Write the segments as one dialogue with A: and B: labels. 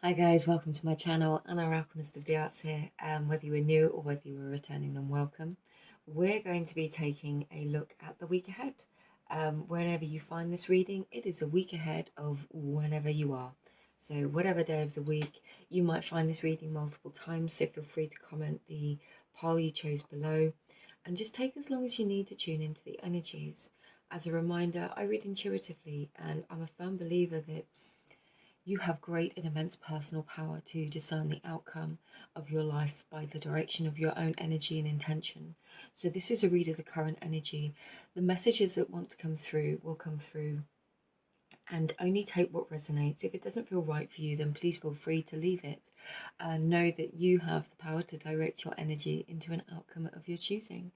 A: Hi guys, welcome to my channel. Anna Alchemist of the Arts here. Whether you were new or whether you were returning, then welcome. We're going to be taking a look at the week ahead. Whenever you find this reading, it is a week ahead of whenever you are. So whatever day of the week, you might find this reading multiple times, so feel free to comment the pile you chose below and just take as long as you need to tune into the energies. As a reminder, I read intuitively and I'm a firm believer that you have great and immense personal power to discern the outcome of your life by the direction of your own energy and intention. So this is a read of the current energy. The messages that want to come through will come through, and only take what resonates. If it doesn't feel right for you, then please feel free to leave it. Know that you have the power to direct your energy into an outcome of your choosing.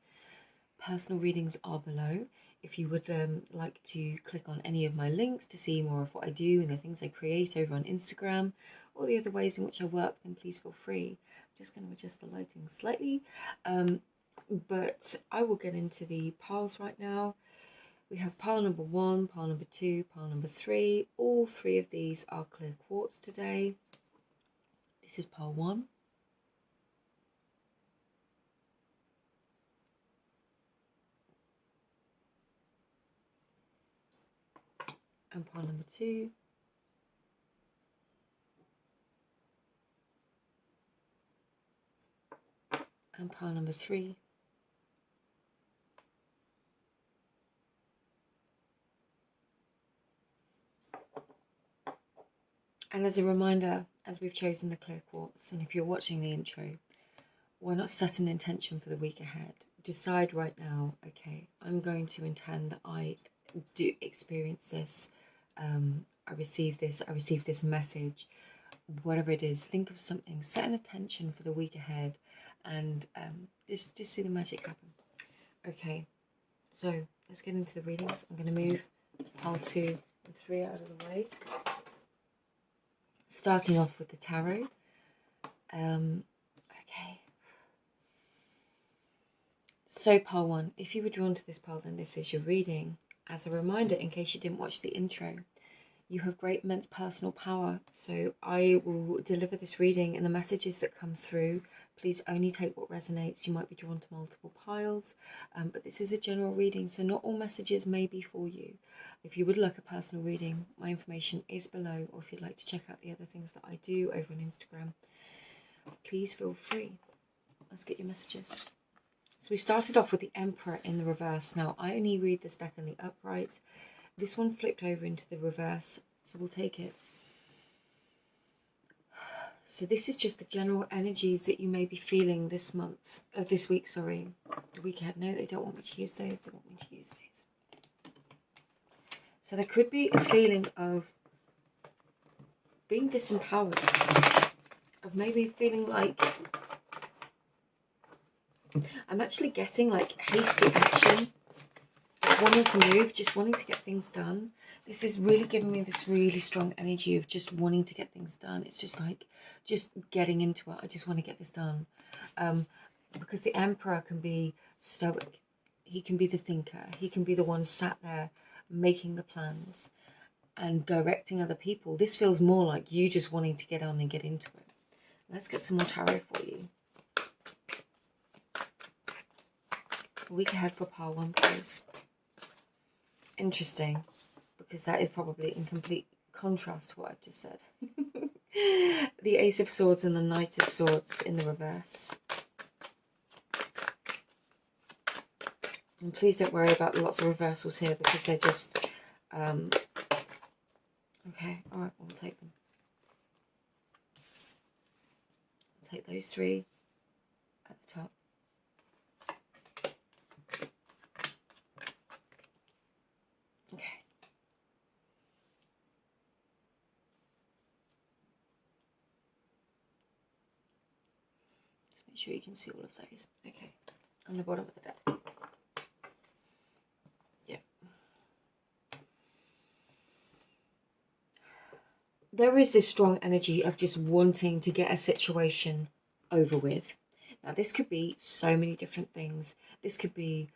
A: Personal readings are below. If you would like to click on any of my links to see more of what I do and the things I create over on Instagram, or the other ways in which I work, then please feel free. I'm just going to adjust the lighting slightly, but I will get into the piles right now. We have pile number 1, pile number 2, pile number 3. All 3 of these are clear quartz today. This is pile 1. And pile number 2. And pile number 3. And as a reminder, as we've chosen the clear quartz, and if you're watching the intro, why not set an intention for the week ahead? Decide right now, okay, I'm going to intend that I do experience this, I receive this message, whatever it is. Think of something, set an intention for the week ahead, and just see the magic happen. Okay, so let's get into the readings. I'm going to move pile 2 and 3 out of the way. Starting off with the tarot. Okay. So pile 1, if you were drawn to this pile, then this is your reading. As a reminder, in case you didn't watch the intro, you have great immense personal power. So I will deliver this reading, and the messages that come through, please only take what resonates. You might be drawn to multiple piles, but this is a general reading, so not all messages may be for you. If you would like a personal reading, my information is below, or if you'd like to check out the other things that I do over on Instagram, please feel free. Let's get your messages. So we started off with the Emperor in the reverse. Now, I only read this deck in the upright. This one flipped over into the reverse, so we'll take it. So this is just the general energies that you may be feeling this month, this week, sorry. The week ahead. No, they don't want me to use those. They want me to use these. So there could be a feeling of being disempowered, of maybe feeling like I'm actually getting like hasty action, just wanting to move, just wanting to get things done. This is really giving me this really strong energy of just wanting to get things done. It's just like, just getting into it. I just want to get this done. Because the Emperor can be stoic. He can be the thinker. He can be the one sat there making the plans and directing other people. This feels more like you just wanting to get on and get into it. Let's get some more tarot for you. A week ahead for pile 1, please. Interesting, because that is probably in complete contrast to what I've just said. The Ace of Swords and the Knight of Swords in the reverse. And please don't worry about lots of reversals here, because they're just okay, alright, we'll take them. I'll take those 3 at the top. Okay. Just make sure you can see all of those. Okay. On the bottom of the deck. Yeah. There is this strong energy of just wanting to get a situation over with. Now, this could be so many different things. This could be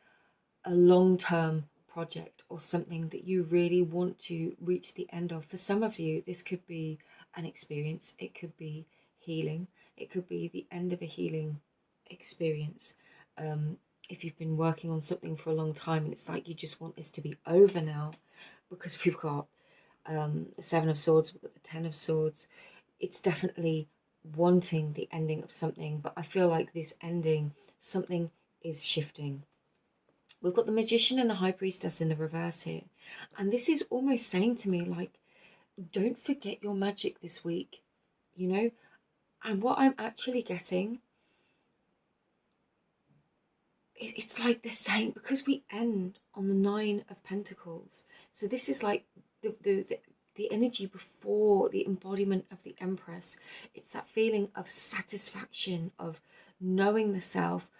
A: a long-term project or something that you really want to reach the end of. For some of you, this could be an experience, it could be healing, it could be the end of a healing experience. If you've been working on something for a long time and it's like you just want this to be over now, because we've got the Seven of Swords, we've got the Ten of Swords. It's definitely wanting the ending of something, but I feel like this ending, something is shifting. We've got the Magician and the High Priestess in the reverse here, and this is almost saying to me, like, don't forget your magic this week, you know. And what I'm actually getting, it's like they're saying, because we end on the Nine of Pentacles, so this is like the energy before the embodiment of the Empress. It's that feeling of satisfaction, of knowing the self,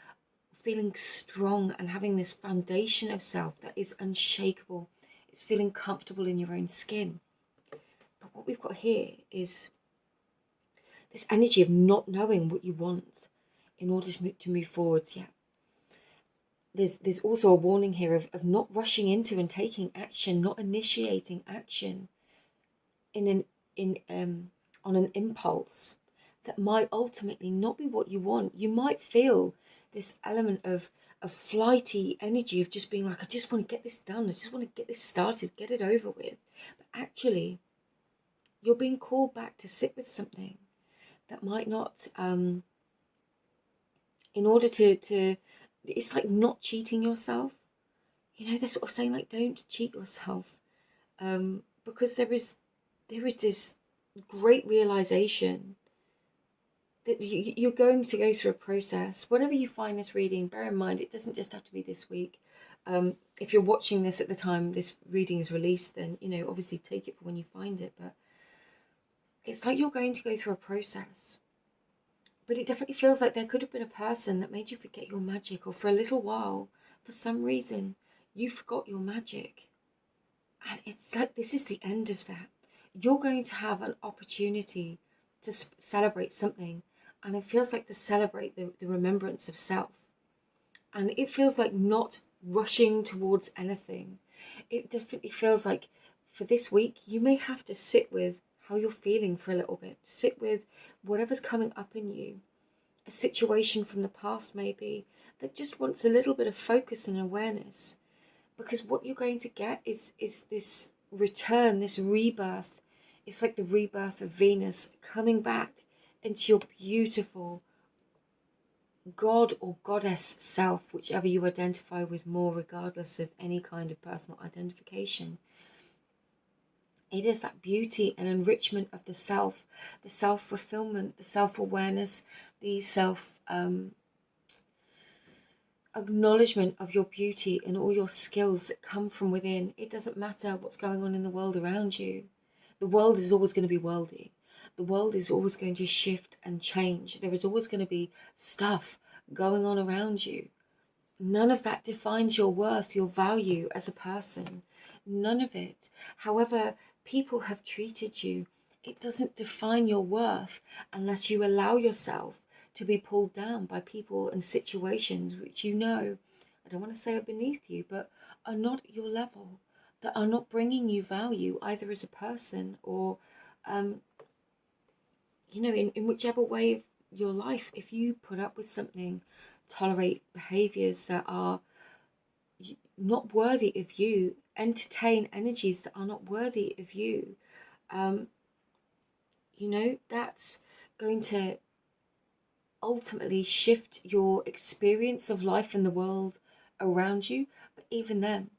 A: feeling strong and having this foundation of self that is unshakable. It's feeling comfortable in your own skin. But what we've got here is this energy of not knowing what you want in order to move forwards. Yeah. There's also a warning here of not rushing into and taking action, not initiating action on an impulse that might ultimately not be what you want. You might feel this element of flighty energy of just being like, I just want to get this done, I just want to get this started, get it over with. But actually, you're being called back to sit with something that might not, in order to it's like not cheating yourself. You know, they're sort of saying, like, don't cheat yourself, because there is this great realization that you're going to go through a process. Whenever you find this reading, bear in mind, it doesn't just have to be this week. If you're watching this at the time this reading is released, then, you know, obviously take it for when you find it. But it's like you're going to go through a process. But it definitely feels like there could have been a person that made you forget your magic, or for a little while, for some reason, you forgot your magic. And it's like this is the end of that. You're going to have an opportunity to celebrate something, and it feels like to celebrate the remembrance of self. And it feels like not rushing towards anything. It definitely feels like for this week, you may have to sit with how you're feeling for a little bit. Sit with whatever's coming up in you. A situation from the past maybe that just wants a little bit of focus and awareness. Because what you're going to get is this return, this rebirth. It's like the rebirth of Venus coming back into your beautiful God or goddess self, whichever you identify with more, regardless of any kind of personal identification. It is that beauty and enrichment of the self-fulfillment, the self-awareness, the acknowledgement of your beauty and all your skills that come from within. It doesn't matter what's going on in the world around you. The world is always going to be worldy. The world is always going to shift and change. There is always going to be stuff going on around you. None of that defines your worth, your value as a person. None of it. However people have treated you, it doesn't define your worth unless you allow yourself to be pulled down by people and situations which, you know, I don't want to say are beneath you, but are not at your level, that are not bringing you value either as a person or, you know, in whichever way of your life. If you put up with something, tolerate behaviors that are not worthy of you, entertain energies that are not worthy of you, you know, that's going to ultimately shift your experience of life in the world around you. But even then,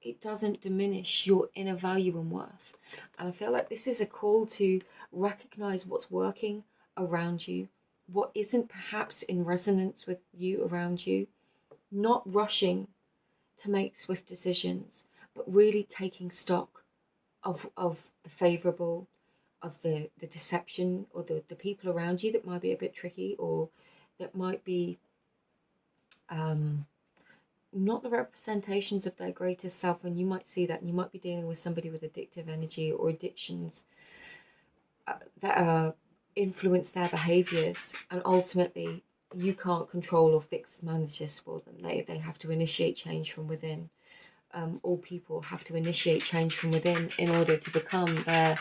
A: it doesn't diminish your inner value and worth. And I feel like this is a call to recognize what's working around you, what isn't perhaps in resonance with you around you, not rushing to make swift decisions, but really taking stock of the favorable, of the deception, or the people around you that might be a bit tricky, or that might be not the representations of their greatest self. And you might see that, and you might be dealing with somebody with addictive energy or addictions that influence their behaviors, and ultimately you can't control or fix, manage this for them. They have to initiate change from within. all people have to initiate change from within in order to become the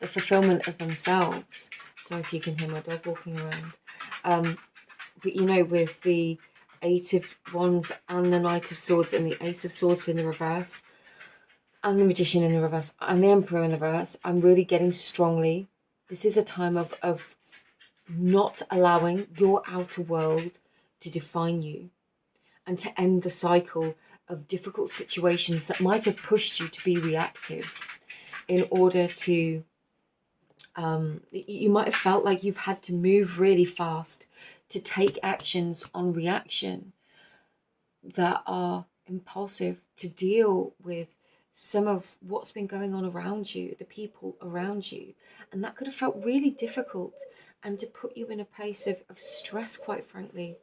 A: fulfillment of themselves. So if you can hear my dog walking around. But you know, with the Eight of Wands and the Knight of Swords and the Ace of Swords in the reverse, and the Magician in the reverse, and the Emperor in the reverse, I'm really getting strongly. This is a time of not allowing your outer world to define you, and to end the cycle of difficult situations that might have pushed you to be reactive in order to, you might have felt like you've had to move really fast to take actions on reaction that are impulsive, to deal with some of what's been going on around you, the people around you. And that could have felt really difficult and to put you in a place of stress, quite frankly.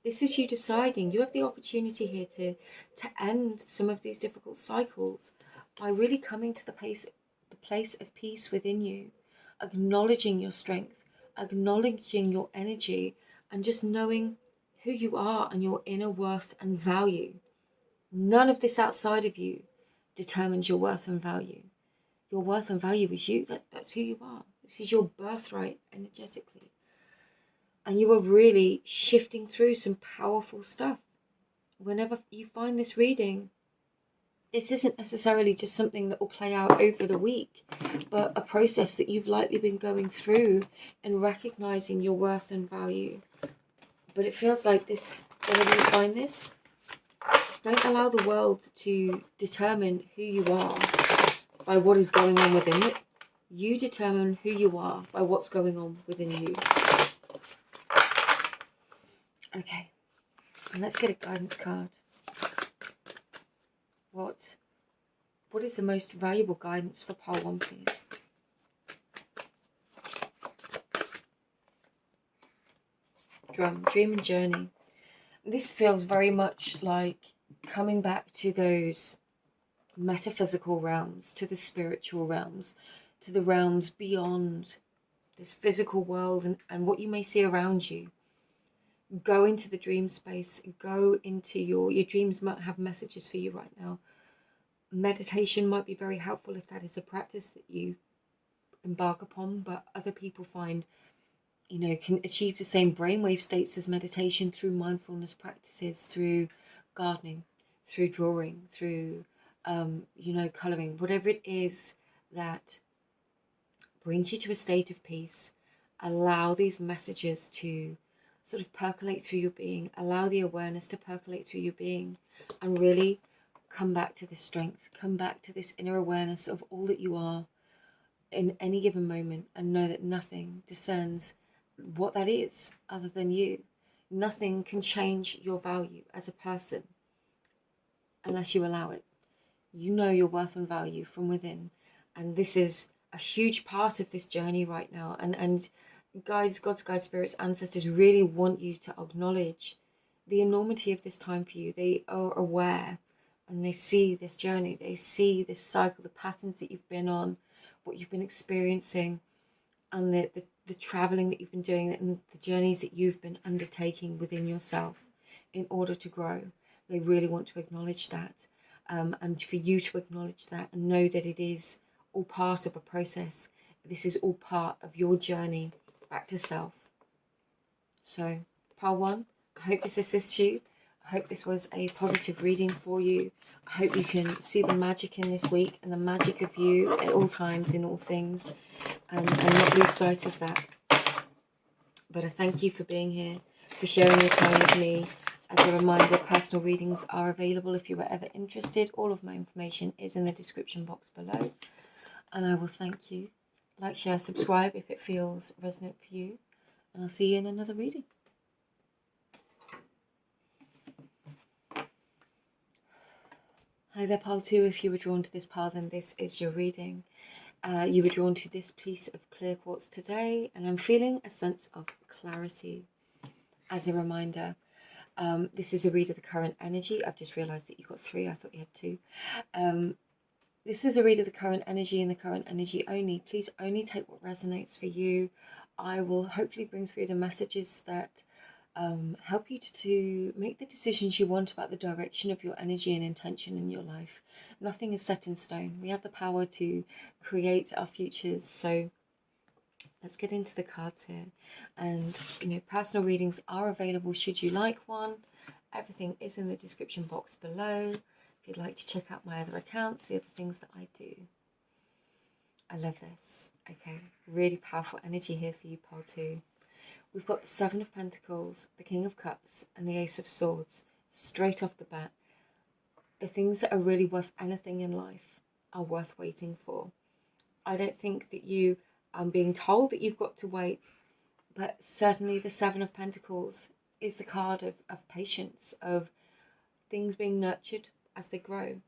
A: This is you deciding. You have the opportunity here to end some of these difficult cycles by really coming to the place of peace within you, acknowledging your strength, acknowledging your energy, and just knowing who you are and your inner worth and value. None of this outside of you determines your worth and value. Your worth and value is you. That's who you are. This is your birthright energetically. And you are really shifting through some powerful stuff. Whenever you find this reading, this isn't necessarily just something that will play out over the week, but a process that you've likely been going through and recognizing your worth and value. But it feels like this, whenever you find this, don't allow the world to determine who you are by what is going on within it. You determine who you are by what's going on within you. Okay, and let's get a guidance card. What is the most valuable guidance for pile 1, please? Drum, dream and journey. This feels very much like coming back to those metaphysical realms, to the spiritual realms, to the realms beyond this physical world and what you may see around you. Go into the dream space, go into your dreams might have messages for you right now. Meditation might be very helpful if that is a practice that you embark upon, but other people find, can achieve the same brainwave states as meditation through mindfulness practices, through gardening, through drawing, through, colouring, whatever it is that brings you to a state of peace. Allow these messages to sort of percolate through your being. Allow the awareness to percolate through your being and really come back to this strength. Come back to this inner awareness of all that you are in any given moment, and know that nothing discerns what that is other than you. Nothing can change your value as a person unless you allow it. You know your worth and value from within, and this is a huge part of this journey right now. And guides, God's guides, spirits, ancestors really want you to acknowledge the enormity of this time for you. They are aware and they see this journey. They see this cycle, the patterns that you've been on, what you've been experiencing, and the traveling that you've been doing, and the journeys that you've been undertaking within yourself in order to grow. They really want to acknowledge that, and for you to acknowledge that and know that it is all part of a process. This is all part of your journey back to self. So, pile 1, I hope this assists you. I hope this was a positive reading for you. I hope you can see the magic in this week and the magic of you at all times, in all things, and not lose sight of that. But I thank you for being here, for sharing your time with me. As a reminder, personal readings are available if you are ever interested. All of my information is in the description box below. And I will thank you. Like, share, subscribe if it feels resonant for you. And I'll see you in another reading. Hi there, pile 2. If you were drawn to this pile, then this is your reading. You were drawn to this piece of clear quartz today, and I'm feeling a sense of clarity. As a reminder, this is a read of the current energy. I've just realised that you got 3. I thought you had 2. This is a read of the current energy and the current energy only. Please only take what resonates for you. I will hopefully bring through the messages that help you to make the decisions you want about the direction of your energy and intention in your life. Nothing is set in stone. We have the power to create our futures. So let's get into the cards here. And, personal readings are available should you like one. Everything is in the description box below. If you'd like to check out my other accounts, the other things that I do. I love this. Okay, really powerful energy here for you, pile 2. We've got the Seven of Pentacles, the King of Cups, and the Ace of Swords. Straight off the bat, the things that are really worth anything in life are worth waiting for. I don't think that you are being told that you've got to wait, but certainly the Seven of Pentacles is the card of patience, of things being nurtured as they grow.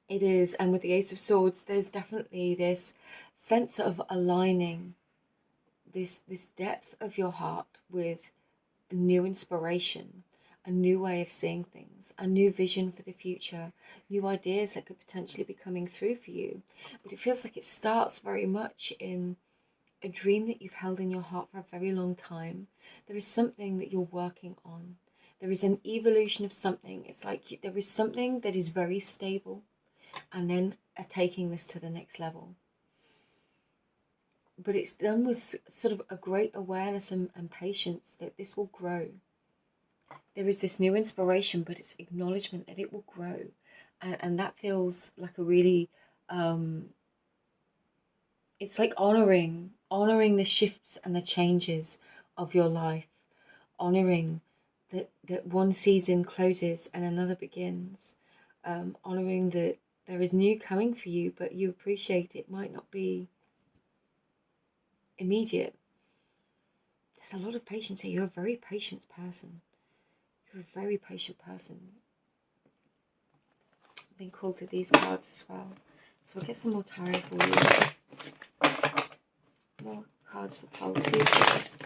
A: It is, and with the Ace of Swords, there's definitely this sense of aligning this depth of your heart with a new inspiration, a new way of seeing things, a new vision for the future, new ideas that could potentially be coming through for you. But it feels like it starts very much in a dream that you've held in your heart for a very long time. There is something that you're working on. There is an evolution of something. It's like there is something that is very stable, and then taking this to the next level. But it's done with sort of a great awareness and patience that this will grow. There is this new inspiration, but it's acknowledgement that it will grow. And that feels like a really, it's like honoring the shifts and the changes of your life. Honoring that one season closes and another begins. Honoring that there is new coming for you, but you appreciate it might not be immediate. There's a lot of patience here. You're a very patient person. You're a very patient person. I've been called to these cards as well. So we'll get some more tarot for you. More cards for pile 2, please.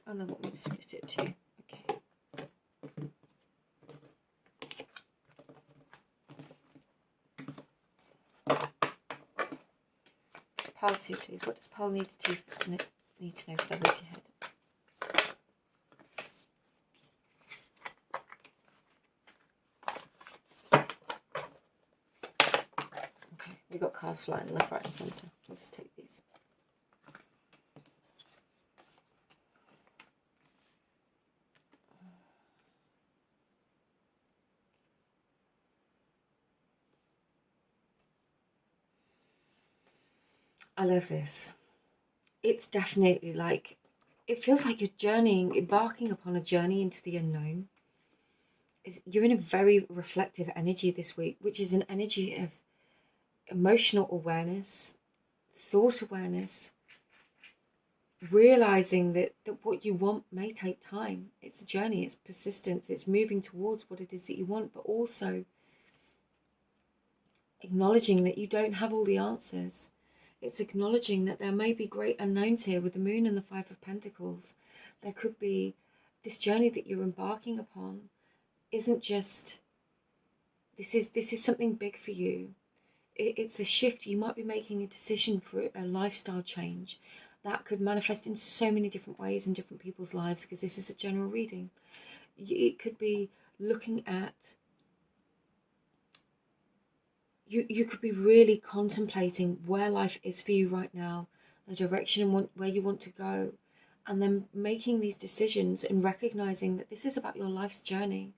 A: And then want me to split it too. Okay. Pile 2, please. What does pile need to know for the week ahead? Okay, we've got cards flying left, right, and centre. I'll just take these. I love this. It's definitely like, it feels like you're embarking upon a journey into the unknown. You're in a very reflective energy this week, which is an energy of emotional awareness, thought awareness, realizing that what you want may take time. It's a journey, it's persistence, it's moving towards what it is that you want, but also acknowledging that you don't have all the answers. It's acknowledging that there may be great unknowns here with the Moon and the Five of Pentacles. There could be this journey that you're embarking upon isn't just, this is something big for you. It's a shift. You might be making a decision for a lifestyle change that could manifest in so many different ways in different people's lives, because this is a general reading. It could be looking at, you could be really contemplating where life is for you right now, the direction and where you want to go, and then making these decisions and recognizing that this is about your life's journey.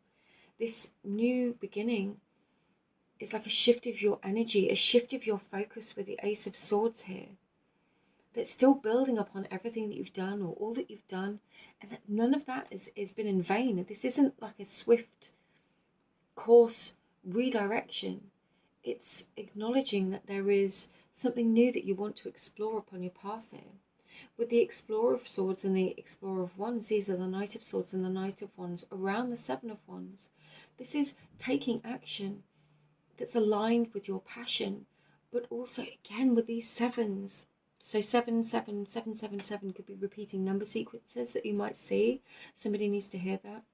A: This new beginning is like a shift of your energy, a shift of your focus with the Ace of Swords here. That's still building upon everything that you've done or all that you've done, and that none of that has been in vain. This isn't like a swift course redirection. It's acknowledging that there is something new that you want to explore upon your path here. With the Explorer of Swords and the Explorer of Wands, these are the Knight of Swords and the Knight of Wands around the Seven of Wands. This is taking action that's aligned with your passion, but also again with these sevens. So 77777 could be repeating number sequences that you might see. Somebody needs to hear that.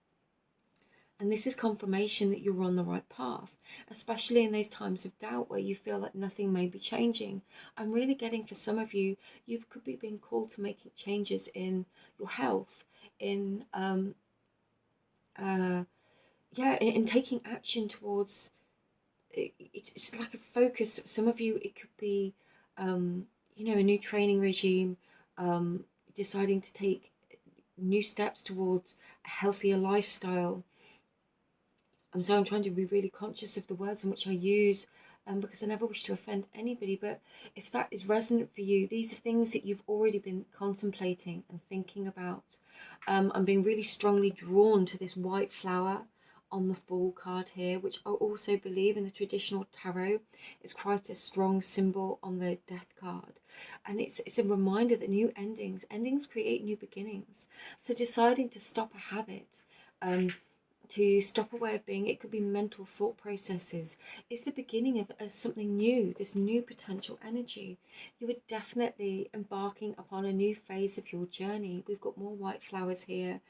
A: And this is confirmation that you're on the right path, especially in those times of doubt where you feel like nothing may be changing. I'm really getting, for some of you, you could be being called to making changes in your health, in in taking action towards. It's like a focus. Some of you, it could be, a new training regime, deciding to take new steps towards a healthier lifestyle. And so I'm trying to be really conscious of the words in which I use, because I never wish to offend anybody. But if that is resonant for you, these are things that you've already been contemplating and thinking about. I'm being really strongly drawn to this white flower on the Fool card here, which I also believe in the traditional tarot is quite a strong symbol on the Death card. And it's a reminder that new endings create new beginnings. So deciding to stop a habit, to stop a way of being, it could be mental thought processes, is the beginning of something new, this new potential energy. You are definitely embarking upon a new phase of your journey. We've got more white flowers here.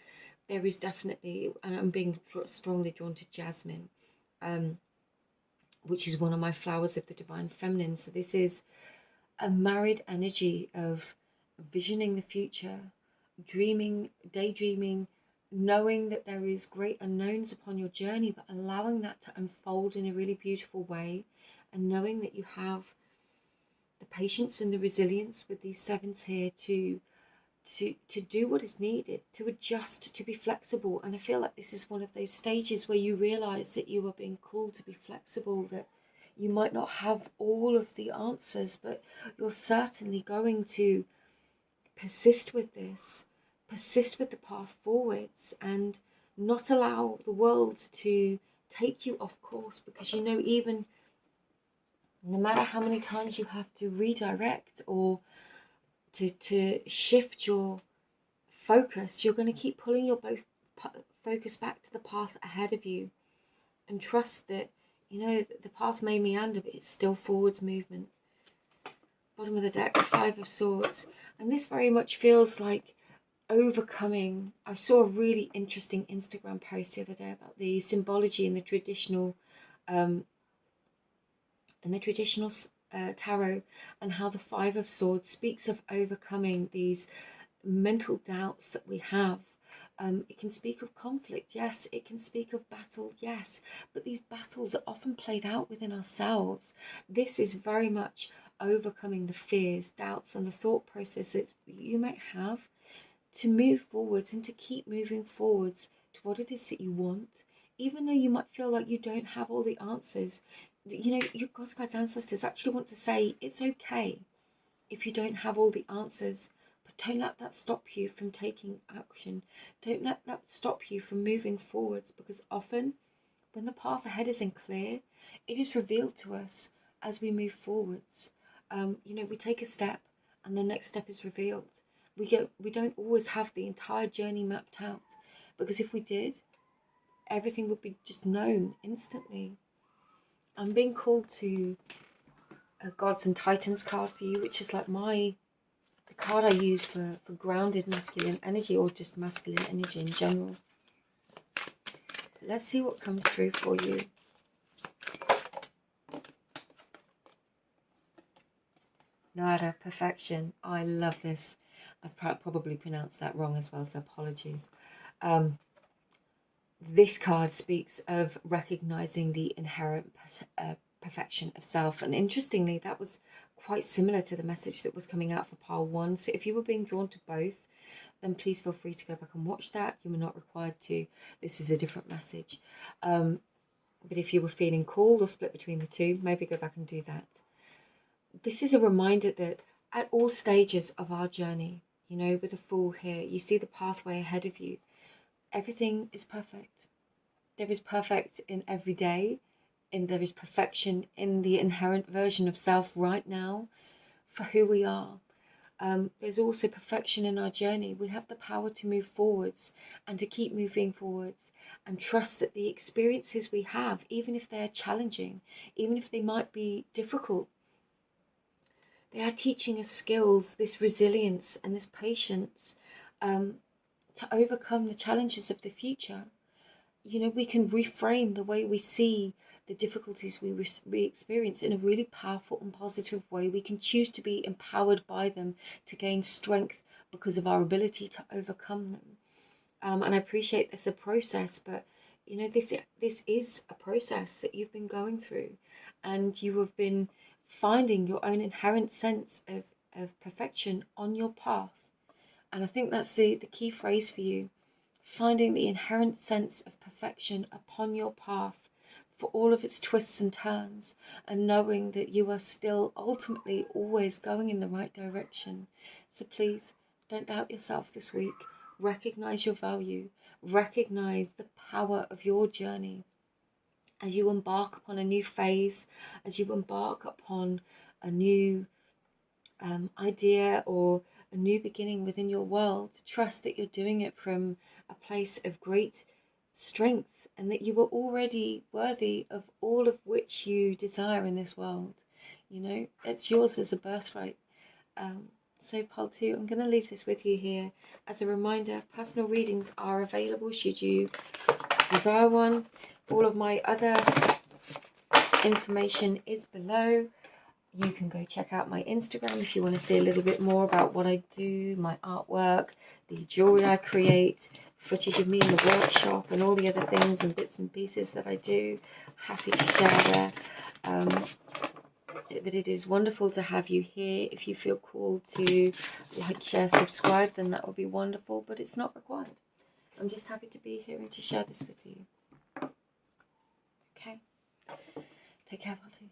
A: There is definitely, and I'm being strongly drawn to jasmine, which is one of my flowers of the divine feminine. So this is a married energy of visioning the future, dreaming, daydreaming, knowing that there is great unknowns upon your journey, but allowing that to unfold in a really beautiful way, and knowing that you have the patience and the resilience with these sevens here to do what is needed, to adjust, to be flexible. And I feel like this is one of those stages where you realize that you are being called to be flexible, that you might not have all of the answers, but you're certainly going to persist with this, persist with the path forwards, and not allow the world to take you off course, because even no matter how many times you have to redirect or to shift your focus, you're going to keep pulling your focus back to the path ahead of you, and trust that the path may meander, but it's still forwards movement. Bottom of the deck, Five of Swords, and this very much feels like overcoming. I saw a really interesting Instagram post the other day about the symbology in the traditional tarot, and how the Five of Swords speaks of overcoming these mental doubts that we have. It can speak of conflict, yes. It can speak of battle, yes. But these battles are often played out within ourselves. This is very much overcoming the fears, doubts, and the thought processes that you might have, to move forwards and to keep moving forwards to what it is that you want, even though you might feel like you don't have all the answers. Your God's guides, ancestors actually want to say it's okay if you don't have all the answers, but don't let that stop you from taking action. Don't let that stop you from moving forwards, because often when the path ahead isn't clear, it is revealed to us as we move forwards. We take a step and the next step is revealed. We don't always have the entire journey mapped out, because if we did, everything would be just known instantly. I'm being called to a Gods and Titans card for you, which is like the card I use for grounded masculine energy, or just masculine energy in general. Let's see what comes through for you. Nada, perfection. I love this. I've probably pronounced that wrong as well, so apologies. This card speaks of recognizing the inherent perfection of self. And interestingly, that was quite similar to the message that was coming out for pile 1. So if you were being drawn to both, then please feel free to go back and watch that. You were not required to. This is a different message. But if you were feeling called or split between the two, maybe go back and do that. This is a reminder that at all stages of our journey, with the Fool here, you see the pathway ahead of you. Everything is perfect. There is perfect in every day, and there is perfection in the inherent version of self right now for who we are. There's also perfection in our journey. We have the power to move forwards and to keep moving forwards, and trust that the experiences we have, even if they're challenging, even if they might be difficult, they are teaching us skills, this resilience and this patience, to overcome the challenges of the future. you know, we can reframe the way we see the difficulties we experience in a really powerful and positive way. We can choose to be empowered by them to gain strength because of our ability to overcome them. And I appreciate this a process, but you know, this is a process that you've been going through, and you have been finding your own inherent sense of perfection on your path. And I think that's the key phrase for you, finding the inherent sense of perfection upon your path for all of its twists and turns, and knowing that you are still ultimately always going in the right direction. So please don't doubt yourself this week. Recognize your value, recognize the power of your journey as you embark upon a new phase, as you embark upon a new idea or a new beginning within your world. Trust that you're doing it from a place of great strength, and that you are already worthy of all of which you desire in this world. You know, it's yours as a birthright. So pile 2, I'm going to leave this with you here. As a reminder, personal readings are available should you desire one. All of my other information is below. You can go check out my Instagram if you want to see a little bit more about what I do, my artwork, the jewelry I create, footage of me in the workshop, and all the other things and bits and pieces that I do. Happy to share there. But it is wonderful to have you here. If you feel called to like, share, subscribe, then that would be wonderful, but it's not required. I'm just happy to be here and to share this with you. Okay. Take care, pile 2.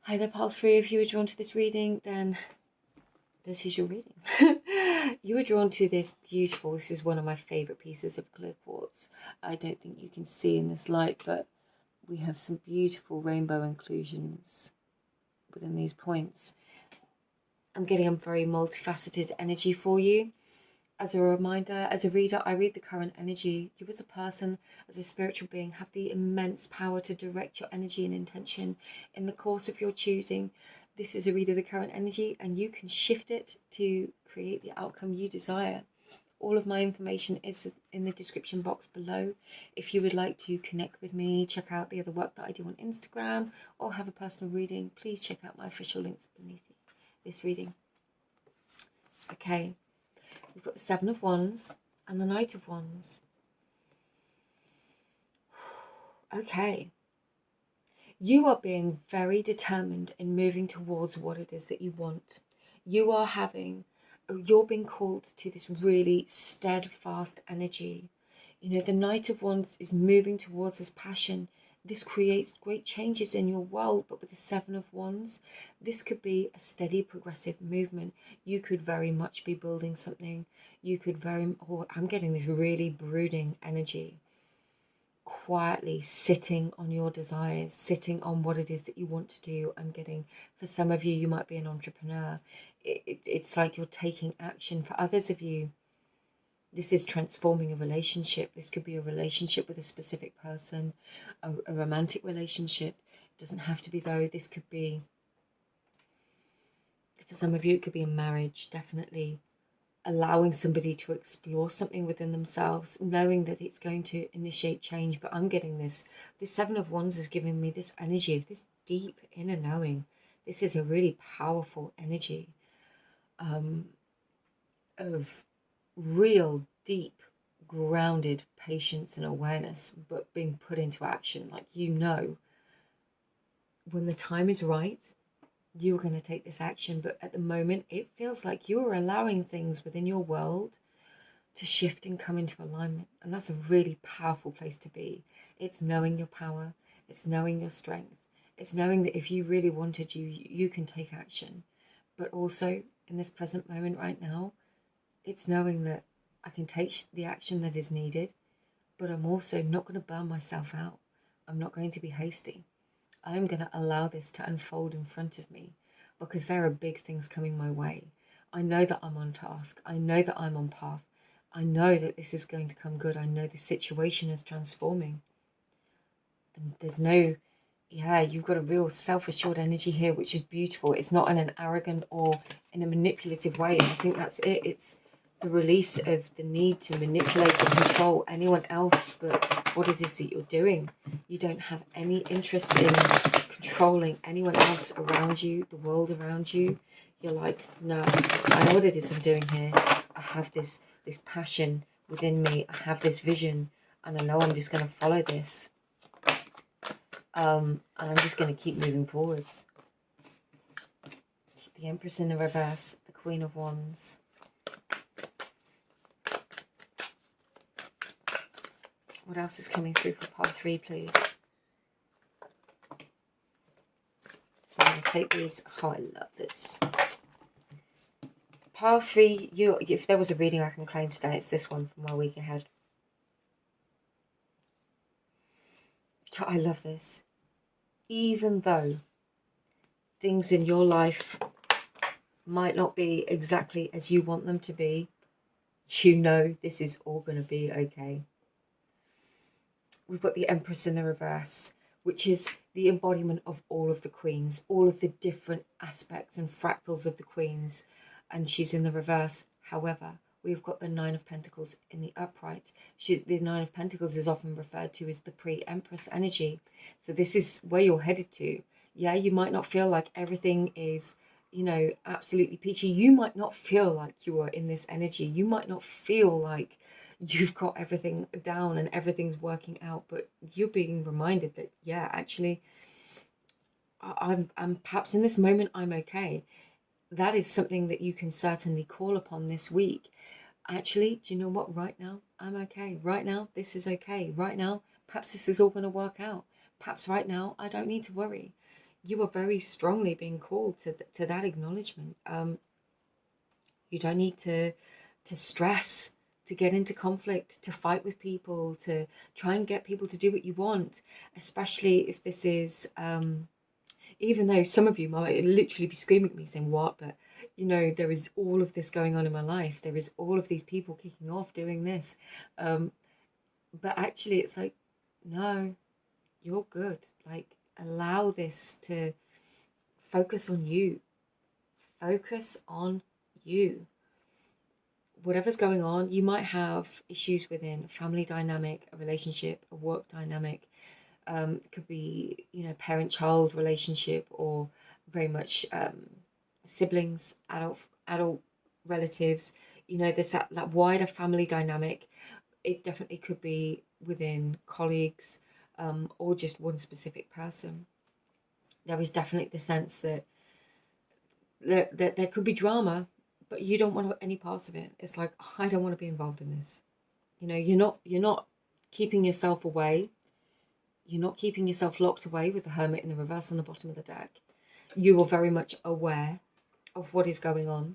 A: Hi there, pile 3. If you were drawn to this reading, then this is your reading. You were drawn to this beautiful, this is one of my favourite pieces of clear quartz. I don't think you can see in this light, but we have some beautiful rainbow inclusions within these points. I'm getting a very multifaceted energy for you. As a reminder, as a reader, I read the current energy. You as a person, as a spiritual being, have the immense power to direct your energy and intention in the course of your choosing. This is a read of the current energy, and you can shift it to create the outcome you desire. All of my information is in the description box below. If you would like to connect with me, check out the other work that I do on Instagram, or have a personal reading, please check out my official links beneath this reading. Okay. We've got the 7 of Wands and the Knight of Wands. Okay. You are being very determined in moving towards what it is that you want. You're being called to this really steadfast energy. You know, the Knight of Wands is moving towards his passion. This creates great changes in your world, but with the 7 of Wands, this could be a steady, progressive movement. You could very much be building something. You could I'm getting this really brooding energy. Quietly sitting on your desires, sitting on what it is that you want to do. I'm getting, for some of you, you might be an entrepreneur. It's like you're taking action. For others of you, this is transforming a relationship. This could be a relationship with a specific person, a romantic relationship. It doesn't have to be, though. This could be, for some of you, it could be a marriage, definitely. Allowing somebody to explore something within themselves, knowing that it's going to initiate change. But I'm getting this 7 of Wands is giving me this energy of this deep inner knowing. This is a really powerful energy of real deep grounded patience and awareness, but being put into action. Like, you know, when the time is right, you're going to take this action. But at the moment, it feels like you're allowing things within your world to shift and come into alignment. And that's a really powerful place to be. It's knowing your power. It's knowing your strength. It's knowing that if you really wanted, you can take action. But also, in this present moment right now, it's knowing that I can take the action that is needed, but I'm also not going to burn myself out. I'm not going to be hasty. I'm going to allow this to unfold in front of me, because there are big things coming my way. I know that I'm on task. I know that I'm on path. I know that this is going to come good. I know the situation is transforming. And there's no, you've got a real self-assured energy here, which is beautiful. It's not in an arrogant or in a manipulative way. And I think that's it. It's the release of the need to manipulate or control anyone else but what it is that you're doing. You don't have any interest in controlling anyone else around you, the world around you. You're like, no, I know what it is I'm doing here. I have this passion within me. I have this vision, and I know I'm just going to follow this. And I'm just going to keep moving forwards. The Empress in the reverse, the Queen of Wands. What else is coming through for part 3, please? I'm going to take these. Oh, I love this. Part 3, if there was a reading I can claim today, it's this one for my week ahead. I love this. Even though things in your life might not be exactly as you want them to be, you know this is all going to be okay. We've got the Empress in the reverse, which is the embodiment of all of the queens, all of the different aspects and fractals of the queens, and she's in the reverse. However, we've got the Nine of Pentacles in the upright. The Nine of Pentacles is often referred to as the pre-Empress energy. So this is where you're headed to. Yeah, you might not feel like everything is, you know, absolutely peachy. You might not feel like you are in this energy. You might not feel like you've got everything down and everything's working out, but you're being reminded that, yeah, actually, I'm perhaps in this moment, I'm okay. That is something that you can certainly call upon this week. Actually, do you know what? Right now, I'm okay. Right now, this is okay. Right now, perhaps this is all going to work out. Perhaps right now, I don't need to worry. You are very strongly being called to that acknowledgement. You don't need to stress, to get into conflict, to fight with people, to try and get people to do what you want, especially if this is, even though some of you might literally be screaming at me saying, what? But, you know, there is all of this going on in my life. There is all of these people kicking off doing this. But actually it's like, no, you're good. Like, allow this to focus on you. Focus on you. Whatever's going on, you might have issues within a family dynamic, a relationship, a work dynamic. It could be, you know, parent-child relationship, or very much siblings, adult relatives. You know, there's that wider family dynamic. It definitely could be within colleagues, or just one specific person. There is definitely the sense that there could be drama, but you don't want any part of it. It's like, I don't want to be involved in this. You know, you're not keeping yourself away. You're not keeping yourself locked away with the Hermit in the reverse on the bottom of the deck. You are very much aware of what is going on,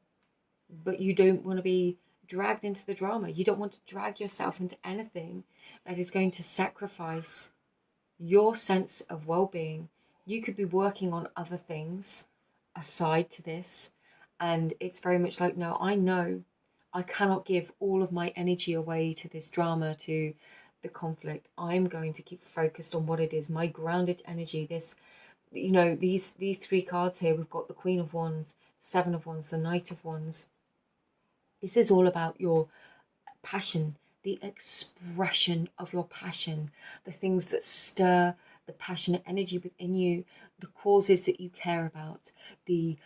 A: but you don't want to be dragged into the drama. You don't want to drag yourself into anything that is going to sacrifice your sense of well-being. You could be working on other things aside to this, and it's very much like, no, I know I cannot give all of my energy away to this drama, to the conflict. I'm going to keep focused on what it is, my grounded energy. This, you know, these 3 cards here, we've got the Queen of Wands, Seven of Wands, the Knight of Wands. This is all about your passion, the expression of your passion, the things that stir the passionate energy within you, the causes that you care about, the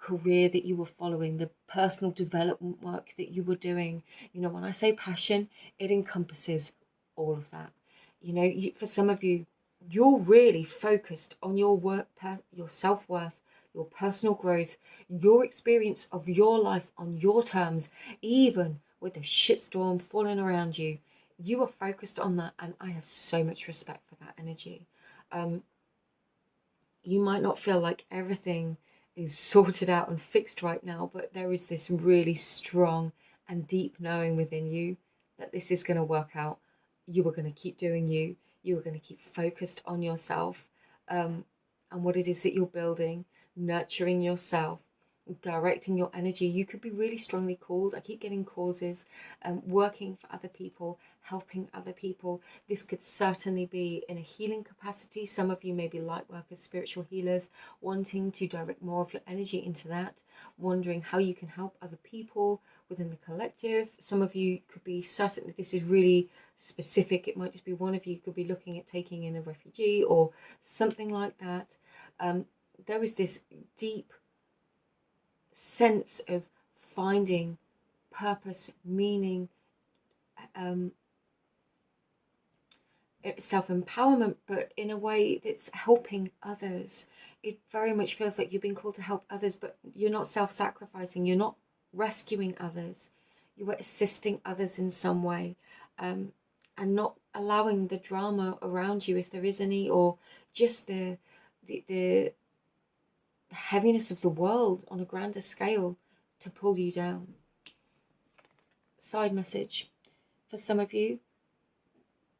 A: career that you were following, the personal development work that you were doing. You know, when I say passion, it encompasses all of that. You know, for some of you, you're really focused on your work, your self-worth, your personal growth, your experience of your life on your terms, even with a shitstorm falling around you. You are focused on that, and I have so much respect for that energy. You might not feel like everything is sorted out and fixed right now, but there is this really strong and deep knowing within you that this is going to work out. You are going to keep doing you. You are going to keep focused on yourself, and what it is that you're building, nurturing yourself directing your energy. You could be really strongly called. I keep getting causes, working for other people, helping other people. This could certainly be in a healing capacity. Some of you may be light workers, spiritual healers, wanting to direct more of your energy into that, wondering how you can help other people within the collective. Some of you could be, certainly this is really specific, it might just be one of you could be looking at taking in a refugee or something like that. There is this deep sense of finding purpose, meaning, self-empowerment, but in a way that's helping others. It very much feels like you've been called to help others, but you're not self-sacrificing, you're not rescuing others, you are assisting others in some way, and not allowing the drama around you, if there is any, or just the heaviness of the world on a grander scale to pull you down. Side message for some of you: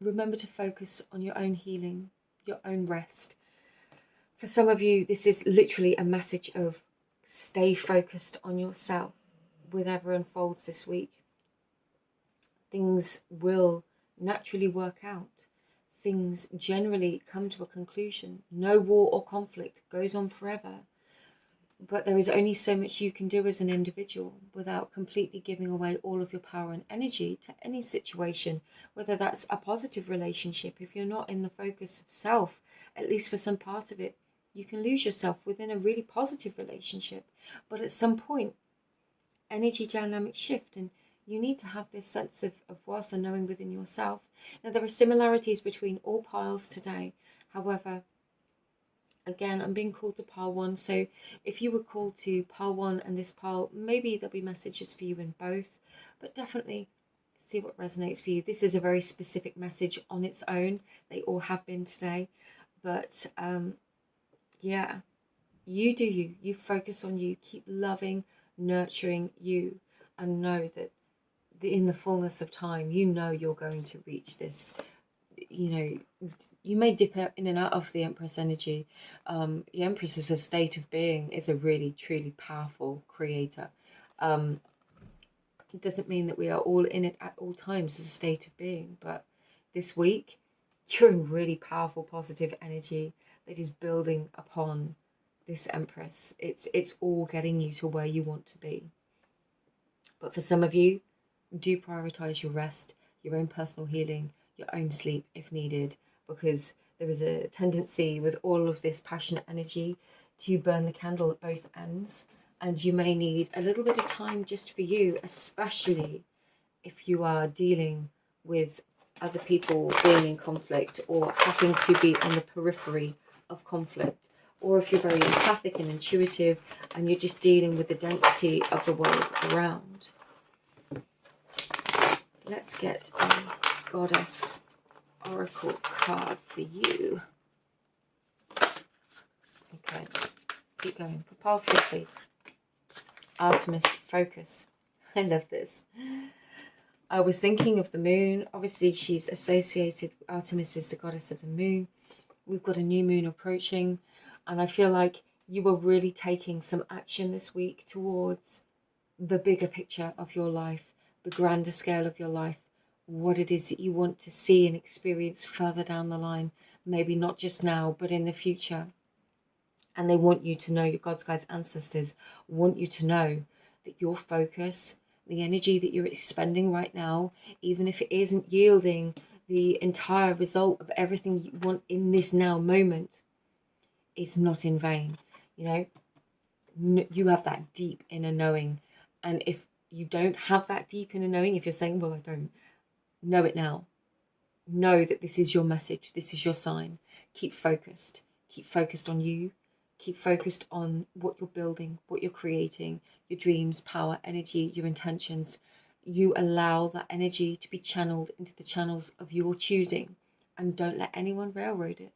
A: remember to focus on your own healing, your own rest. For some of you, this is literally a message of stay focused on yourself. Whatever unfolds this week, things will naturally work out. Things generally come to a conclusion. No war or conflict goes on forever. But there is only so much you can do as an individual without completely giving away all of your power and energy to any situation, whether that's a positive relationship. If you're not in the focus of self, at least for some part of it, you can lose yourself within a really positive relationship. But at some point, energy dynamics shift, and you need to have this sense of worth and knowing within yourself. Now, there are similarities between all piles today. However, again, I'm being called to pile 1, so if you were called to pile 1 and this pile, maybe there'll be messages for you in both, but definitely see what resonates for you. This is a very specific message on its own. They all have been today, but yeah, you do you. You focus on you. Keep loving, nurturing you, and know that in the fullness of time, you know you're going to reach this. You know, you may dip in and out of the Empress energy. The Empress is a state of being, is a really, truly powerful creator. It doesn't mean that we are all in it at all times as a state of being, but this week, you're in really powerful, positive energy that is building upon this Empress. It's all getting you to where you want to be. But for some of you, do prioritize your rest, your own personal healing, your own sleep if needed, because there is a tendency with all of this passionate energy to burn the candle at both ends, and you may need a little bit of time just for you, especially if you are dealing with other people being in conflict or having to be on the periphery of conflict, or if you're very empathic and intuitive and you're just dealing with the density of the world around. Let's get a Goddess Oracle card for you. Okay, keep going. For pile 3, please. Artemis, focus. I love this. I was thinking of the moon. Obviously, she's associated. Artemis is the goddess of the moon. We've got a new moon approaching, and I feel like you are really taking some action this week towards the bigger picture of your life, the grander scale of your life, what it is that you want to see and experience further down the line, maybe not just now, but in the future. And they want you to know, your God's guides, ancestors want you to know that your focus, the energy that you're expending right now, even if it isn't yielding the entire result of everything you want in this now moment, is not in vain. You know, you have that deep inner knowing. And if you don't have that deep inner knowing, if you're saying, well, I don't know it now, know that this is your message, this is your sign. Keep focused on you, keep focused on what you're building, what you're creating, your dreams, power, energy, your intentions. You allow that energy to be channeled into the channels of your choosing, and don't let anyone railroad it.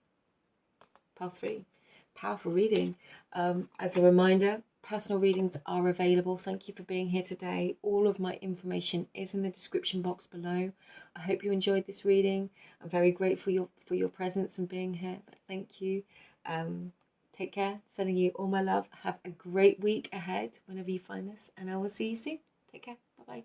A: Pile 3, powerful reading. As a reminder, personal readings are available. Thank you for being here today. All of my information is in the description box below. I hope you enjoyed this reading. I'm very grateful for your presence and being here. But thank you. Take care. Sending you all my love. Have a great week ahead whenever you find this, and I will see you soon. Take care. Bye bye.